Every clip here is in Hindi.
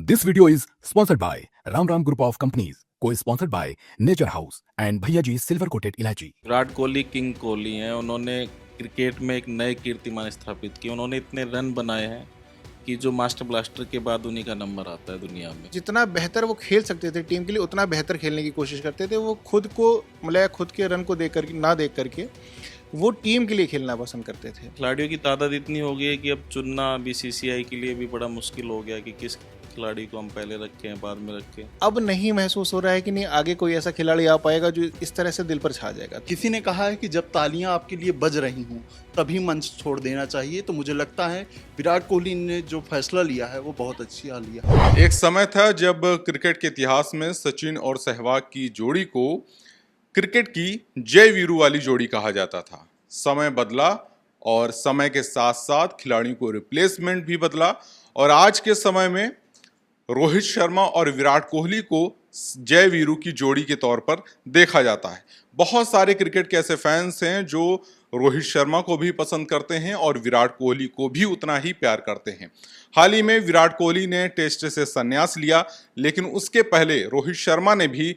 This video is sponsored by Ram Ram Group of Companies, co-sponsored by Nature House and Bhaiya Ji Silver Coated Ilaichi. Virat Kohli king Kohli हैं। उन्होंने क्रिकेट में एक नए कीर्तिमान स्थापित किए। उन्होंने इतने रन बनाए हैं कि जो मास्टर ब्लास्टर के बाद उन्हीं का नंबर आता है दुनिया में। जितना बेहतर वो खेल सकते थे टीम के लिए उतना बेहतर खेलने की कोशिश करते थे। वो खुद को मतलब खुद के रन को देख करके वो टीम के लिए खेलना पसंद करते थे। खिलाड़ियों की तादाद इतनी हो गई है कि अब चुनना बीसीसीआई के लिए भी बड़ा मुश्किल हो गया कि किस खिलाड़ी को हम पहले रखें बाद में रखें। अब नहीं महसूस हो रहा है कि नहीं आगे कोई ऐसा खिलाड़ी आ पाएगा जो इस तरह से दिल पर छा जाएगा। किसी ने कहा है कि जब तालियां आपके लिए बज रही हों तभी मंच छोड़ देना चाहिए, तो मुझे लगता है विराट कोहली ने जो फैसला लिया है वो बहुत अच्छा लिया। एक समय था जब क्रिकेट के इतिहास में सचिन और सहवाग की जोड़ी को क्रिकेट की जय वीरू वाली जोड़ी कहा जाता था। समय बदला और समय के साथ साथ खिलाड़ियों को रिप्लेसमेंट भी बदला और आज के समय में रोहित शर्मा और विराट कोहली को जय वीरू की जोड़ी के तौर पर देखा जाता है। बहुत सारे क्रिकेट के ऐसे फैंस हैं जो रोहित शर्मा को भी पसंद करते हैं और विराट कोहली को भी उतना ही प्यार करते हैं। हाल ही में विराट कोहली ने टेस्ट से संन्यास लिया, लेकिन उसके पहले रोहित शर्मा ने भी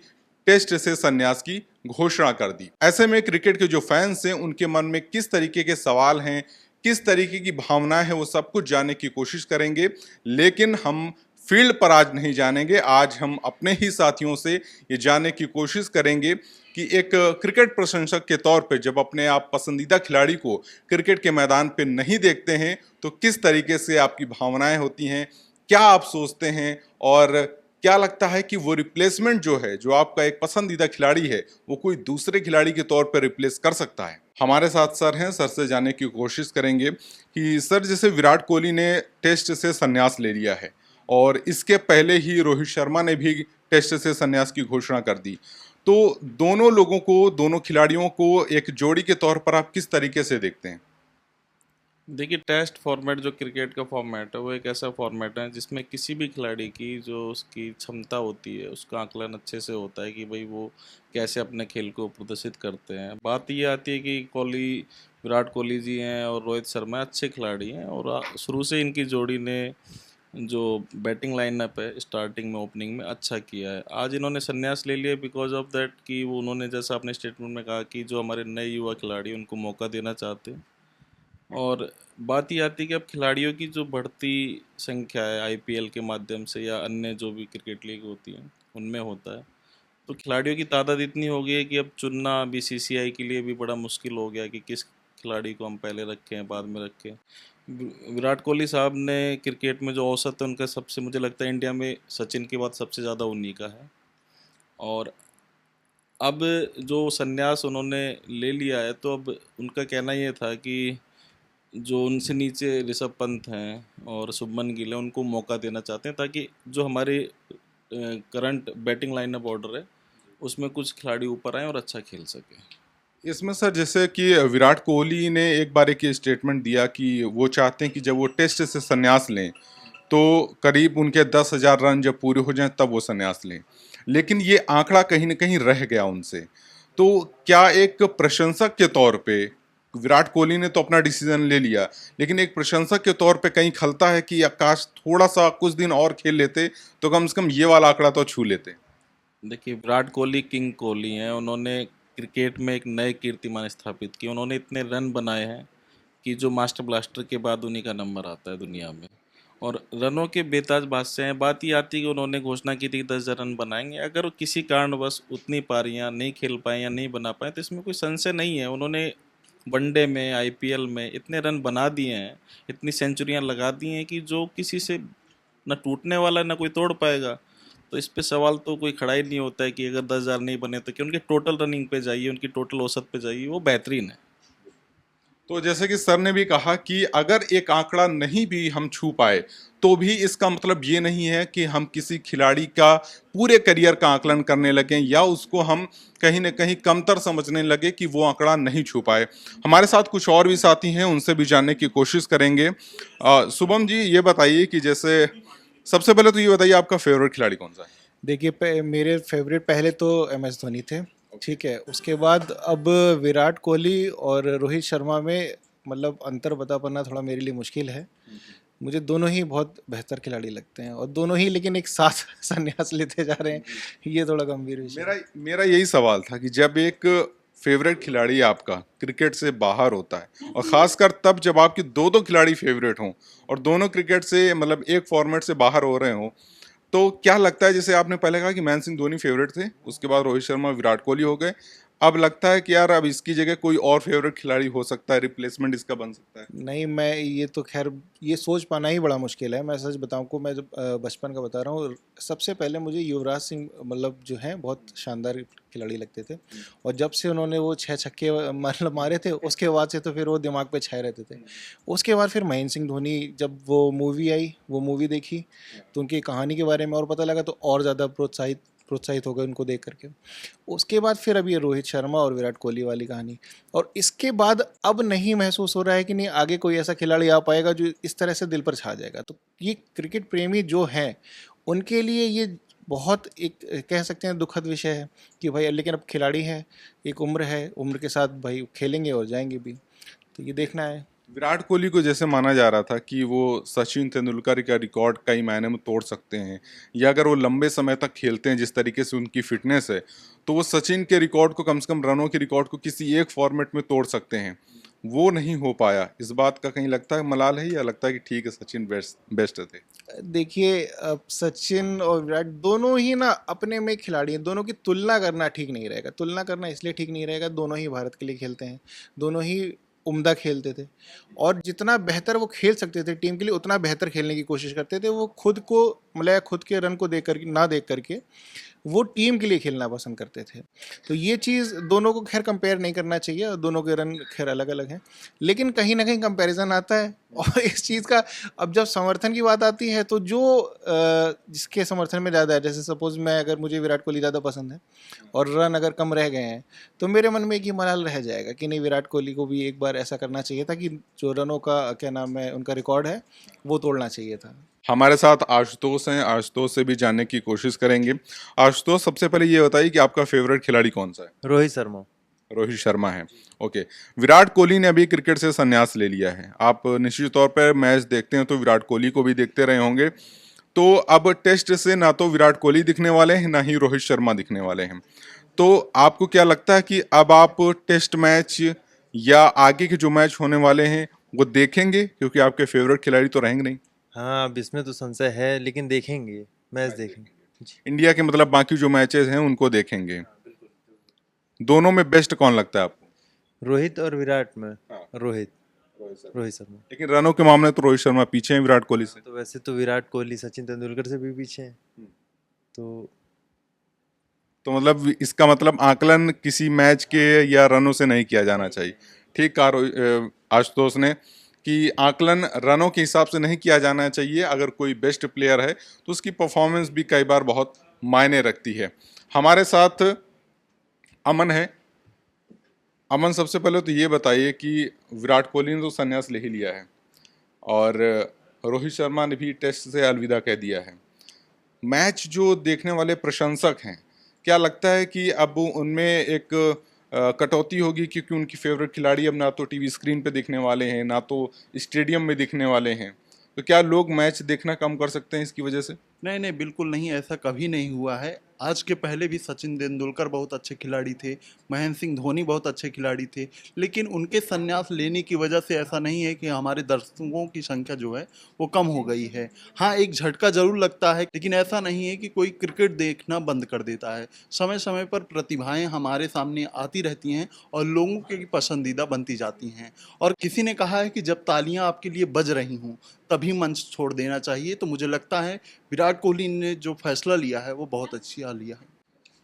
टेस्ट से संन्यास की घोषणा कर दी। ऐसे में क्रिकेट के जो फैंस हैं उनके मन में किस तरीके के सवाल हैं, किस तरीके की भावनाएं हैं, वो सब कुछ जानने की कोशिश करेंगे। लेकिन हम फील्ड पर आज नहीं जानेंगे, आज हम अपने ही साथियों से ये जानने की कोशिश करेंगे कि एक क्रिकेट प्रशंसक के तौर पे जब अपने आप पसंदीदा खिलाड़ी को क्रिकेट के मैदान पे नहीं देखते हैं तो किस तरीके से आपकी भावनाएं होती हैं, क्या आप सोचते हैं और क्या लगता है कि वो रिप्लेसमेंट जो है, जो आपका एक पसंदीदा खिलाड़ी है, वो कोई दूसरे खिलाड़ी के तौर पर रिप्लेस कर सकता है। हमारे साथ सर हैं, सर से जानने की कोशिश करेंगे कि सर जैसे विराट कोहली ने टेस्ट से संन्यास ले लिया है और इसके पहले ही रोहित शर्मा ने भी टेस्ट से संन्यास की घोषणा कर दी, तो दोनों लोगों को, दोनों खिलाड़ियों को एक जोड़ी के तौर पर आप किस तरीके से देखते हैं? देखिए, टेस्ट फॉर्मेट जो क्रिकेट का फॉर्मेट है वो एक ऐसा फॉर्मेट है जिसमें किसी भी खिलाड़ी की जो उसकी क्षमता होती है उसका आकलन अच्छे से होता है कि भाई वो कैसे अपने खेल को प्रदर्शित करते हैं। बात ये आती है कि विराट कोहली जी हैं और रोहित शर्मा अच्छे खिलाड़ी हैं और शुरू से इनकी जोड़ी ने जो बैटिंग लाइनअप है स्टार्टिंग में, ओपनिंग में अच्छा किया है। आज इन्होंने संन्यास ले लिया बिकॉज ऑफ दैट कि वो उन्होंने जैसा अपने स्टेटमेंट में कहा कि जो हमारे नए युवा खिलाड़ी उनको मौका देना चाहते हैं। और बात ये आती है कि अब खिलाड़ियों की जो बढ़ती संख्या है आईपीएल के माध्यम से या अन्य जो भी क्रिकेट लीग होती है उनमें होता है, तो खिलाड़ियों की तादाद इतनी हो गई है कि अब चुनना बीसीसीआई के लिए भी बड़ा मुश्किल हो गया कि किस खिलाड़ी को हम पहले रखें बाद में रखें। विराट कोहली साहब ने क्रिकेट में जो औसत है उनका सबसे, मुझे लगता है इंडिया में सचिन के बाद सबसे ज़्यादा उन्हीं का है। और अब जो संन्यास उन्होंने ले लिया है तो अब उनका कहना ये था कि जो उनसे नीचे ऋषभ पंत हैं और शुभमन गिल हैं उनको मौका देना चाहते हैं ताकि जो हमारे करंट बैटिंग लाइनअप ऑर्डर है उसमें कुछ खिलाड़ी ऊपर आए और अच्छा खेल सके। इसमें सर जैसे कि विराट कोहली ने एक बार एक स्टेटमेंट दिया कि वो चाहते हैं कि जब वो टेस्ट से संन्यास लें तो करीब उनके 10,000 रन जब पूरे हो जाएं तब वो संन्यास लें, लेकिन ये आंकड़ा कहीं ना कहीं रह गया उनसे। तो क्या एक प्रशंसक के तौर पे विराट कोहली ने तो अपना डिसीजन ले लिया, लेकिन एक प्रशंसक के तौर पे कहीं खलता है कि काश थोड़ा सा कुछ दिन और खेल लेते तो कम से कम ये वाला आंकड़ा तो छू लेते? देखिए, विराट कोहली किंग कोहली हैं। उन्होंने क्रिकेट में एक नए कीर्तिमान स्थापित किए। उन्होंने इतने रन बनाए हैं कि जो मास्टर ब्लास्टर के बाद उन्हीं का नंबर आता है दुनिया में और रनों के बेताज बादशाह हैं। बात ये आती है कि उन्होंने घोषणा की थी कि 10,000 रन बनाएंगे। अगर वो किसी कारणवश उतनी पारियां नहीं खेल पाए या नहीं बना पाए तो इसमें कोई संशय नहीं है। उन्होंने वनडे में, आईपीएल में इतने रन बना दिए हैं, इतनी सेंचुरियां लगा दी हैं कि जो किसी से न टूटने वाला न कोई तोड़ पाएगा। तो इस पे सवाल तो कोई खड़ा ही नहीं होता है कि अगर 10,000 नहीं बने तो कि उनके टोटल रनिंग पे जाइए, उनकी टोटल औसत पे जाइए, वो बेहतरीन है। तो जैसे कि सर ने भी कहा कि अगर एक आंकड़ा नहीं भी हम छू पाए तो भी इसका मतलब ये नहीं है कि हम किसी खिलाड़ी का पूरे करियर का आकलन करने लगें या उसको हम कहीं ना कहीं कमतर समझने लगे कि वो आंकड़ा नहीं छू पाए। हमारे साथ कुछ और भी साथी हैं, उनसे भी जानने की कोशिश करेंगे। शुभम जी, ये बताइए कि जैसे सबसे पहले तो ये बताइए आपका फेवरेट खिलाड़ी कौन सा है? देखिए मेरे फेवरेट पहले तो MS धोनी थे, ठीक है। उसके बाद अब विराट कोहली और रोहित शर्मा में मतलब अंतर बता पाना थोड़ा मेरे लिए मुश्किल है। मुझे दोनों ही बहुत बेहतर खिलाड़ी लगते हैं, और दोनों ही लेकिन एक साथ संन्यास लेते जा रहे हैं, ये थोड़ा गंभीर विषय है। मेरा यही सवाल था कि जब एक फेवरेट खिलाड़ी आपका क्रिकेट से बाहर होता है और खासकर तब जब आपके दो दो खिलाड़ी फेवरेट हों और दोनों क्रिकेट से मतलब एक फॉर्मेट से बाहर हो रहे हों, तो क्या लगता है, जैसे आपने पहले कहा कि महेंद्र सिंह धोनी फेवरेट थे, उसके बाद रोहित शर्मा विराट कोहली हो गए, अब लगता है कि यार अब इसकी जगह कोई और फेवरेट खिलाड़ी हो सकता है, रिप्लेसमेंट इसका बन सकता है? नहीं, मैं ये तो खैर ये सोच पाना ही बड़ा मुश्किल है। मैं सच बताऊं को, मैं जब बचपन का बता रहा हूँ, सबसे पहले मुझे युवराज सिंह मतलब जो हैं बहुत शानदार खिलाड़ी लगते थे, और जब से उन्होंने वो 6 छक्के मतलब मारे थे, उसके बाद से तो फिर वो दिमाग पे छाए रहते थे। उसके बाद फिर महेंद्र सिंह धोनी, जब वो मूवी आई, वो मूवी देखी तो उनकी कहानी के बारे में और पता लगा, तो और ज़्यादा प्रोत्साहित हो गए उनको देख करके। उसके बाद फिर अब ये रोहित शर्मा और विराट कोहली वाली कहानी, और इसके बाद अब नहीं महसूस हो रहा है कि नहीं आगे कोई ऐसा खिलाड़ी आ पाएगा जो इस तरह से दिल पर छा जाएगा। तो ये क्रिकेट प्रेमी जो हैं उनके लिए ये बहुत एक कह सकते हैं दुखद विषय है कि भाई, लेकिन अब खिलाड़ी हैं, एक उम्र है, उम्र के साथ भाई खेलेंगे और जाएंगे भी, तो ये देखना है। विराट कोहली को जैसे माना जा रहा था कि वो सचिन तेंदुलकर का रिकॉर्ड कई मायने में तोड़ सकते हैं, या अगर वो लंबे समय तक खेलते हैं जिस तरीके से उनकी फिटनेस है, तो वो सचिन के रिकॉर्ड को, कम से कम रनों के रिकॉर्ड को किसी एक फॉर्मेट में तोड़ सकते हैं। वो नहीं हो पाया, इस बात का कहीं लगता है मलाल है, या लगता है कि ठीक है सचिन बेस्ट थे? देखिए, अब सचिन और विराट दोनों ही ना अपने में खिलाड़ी हैं, दोनों की तुलना करना ठीक नहीं रहेगा। तुलना करना इसलिए ठीक नहीं रहेगा, दोनों ही भारत के लिए खेलते हैं, दोनों ही उम्दा खेलते थे, और जितना बेहतर वो खेल सकते थे टीम के लिए, उतना बेहतर खेलने की कोशिश करते थे। वो खुद को मतलब खुद के रन को देख करके वो टीम के लिए खेलना पसंद करते थे। तो ये चीज़ दोनों को खैर कंपेयर नहीं करना चाहिए, और दोनों के रन खैर अलग अलग हैं, लेकिन कहीं ना कहीं कंपैरिजन आता है। और इस चीज़ का अब जब समर्थन की बात आती है, तो जो जिसके समर्थन में ज़्यादा है, जैसे सपोज मैं, अगर मुझे विराट कोहली ज़्यादा पसंद है और रन अगर कम रह गए हैं, तो मेरे मन में एक ही मलाल रह जाएगा कि नहीं, विराट कोहली को भी एक बार ऐसा करना चाहिए था कि जो रनों का क्या नाम है उनका रिकॉर्ड है वो तोड़ना चाहिए था। हमारे साथ आशुतोष हैं, आशुतोष से भी जानने की कोशिश करेंगे। आशुतोष, सबसे पहले ये बताइए कि आपका फेवरेट खिलाड़ी कौन सा है? रोहित शर्मा। रोहित शर्मा है, ओके। विराट कोहली ने अभी क्रिकेट से संन्यास ले लिया है। आप निश्चित तौर पर मैच देखते हैं तो विराट कोहली को भी देखते रहे होंगे, तो अब टेस्ट से ना तो विराट कोहली दिखने वाले हैं, ना ही रोहित शर्मा दिखने वाले हैं। तो आपको क्या लगता है कि अब आप टेस्ट मैच या आगे के जो मैच होने वाले हैं वो देखेंगे, क्योंकि आपके फेवरेट खिलाड़ी तो रहेंगे नहीं? हाँ, अब इसमें तो संशय है, लेकिन देखेंगे, मैच देखेंगे जी। इंडिया के मतलब बाकी जो मैचेस हैं उनको देखेंगे। दोनों में बेस्ट कौन लगता है आपको? रोहित और विराट में हाँ। रोहित शर्मा। लेकिन रनों के मामले तो रोहित शर्मा पीछे हैं विराट कोहली से। तो वैसे तो विराट कोहली सचिन तेंदुलकर से भी पीछे हैं, तो मतलब इसका मतलब आकलन किसी मैच के या रनों से नहीं किया जाना चाहिए। ठीक कहा आशुतोष ने कि आकलन रनों के हिसाब से नहीं किया जाना चाहिए। अगर कोई बेस्ट प्लेयर है तो उसकी परफॉर्मेंस भी कई बार बहुत मायने रखती है। हमारे साथ अमन है। अमन, सबसे पहले तो ये बताइए कि विराट कोहली ने तो संन्यास ले ही लिया है और रोहित शर्मा ने भी टेस्ट से अलविदा कह दिया है। मैच जो देखने वाले प्रशंसक हैं, क्या लगता है कि अब उनमें एक कटौती होगी, क्योंकि उनकी फेवरेट खिलाड़ी अब ना तो टीवी स्क्रीन पे दिखने वाले हैं, ना तो स्टेडियम में दिखने वाले हैं, तो क्या लोग मैच देखना कम कर सकते हैं इसकी वजह से? नहीं नहीं, बिल्कुल नहीं, ऐसा कभी नहीं हुआ है। आज के पहले भी सचिन तेंदुलकर बहुत अच्छे खिलाड़ी थे, महेंद्र सिंह धोनी बहुत अच्छे खिलाड़ी थे, लेकिन उनके संन्यास लेने की वजह से ऐसा नहीं है कि हमारे दर्शकों की संख्या जो है वो कम हो गई है। हाँ, एक झटका जरूर लगता है, लेकिन ऐसा नहीं है कि कोई क्रिकेट देखना बंद कर देता है। समय समय पर प्रतिभाएं हमारे सामने आती रहती हैं और लोगों की पसंदीदा बनती जाती हैं। और किसी ने कहा है कि जब तालियां आपके लिए बज रही हों तभी मंच छोड़ देना चाहिए, तो मुझे लगता है विराट कोहली ने जो फैसला लिया है वो बहुत अच्छा लिया है।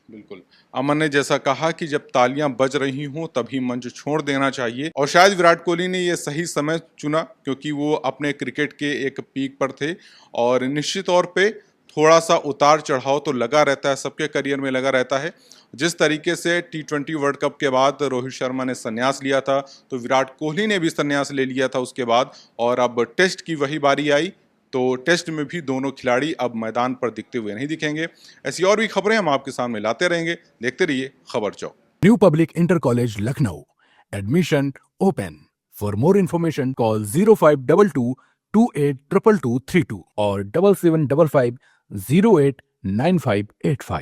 बिल्कुल, अमन ने जैसा कहा कि जब तालियां बज रही हों तभी मंच छोड़ देना चाहिए, और शायद विराट कोहली ने ये सही समय चुना, क्योंकि वो अपने क्रिकेट के एक पीक पर थे। और निश्चित तौर पे थोड़ा सा उतार चढ़ाव तो लगा रहता है, सबके करियर में लगा रहता है। जिस तरीके से T20 वर्ल्ड कप के बाद रोहित शर्मा ने संन्यास लिया था, तो विराट कोहली ने भी संन्यास ले लिया था उसके बाद, और अब टेस्ट की वही बारी आई, तो टेस्ट में भी दोनों खिलाड़ी अब मैदान पर दिखते हुए नहीं दिखेंगे। ऐसी और भी खबरें हम आपके सामने लाते रहेंगे, देखते रहिए Khabar Chowk. New public inter college Lucknow, admission open. For more information call 0522 282232 और 7755089585।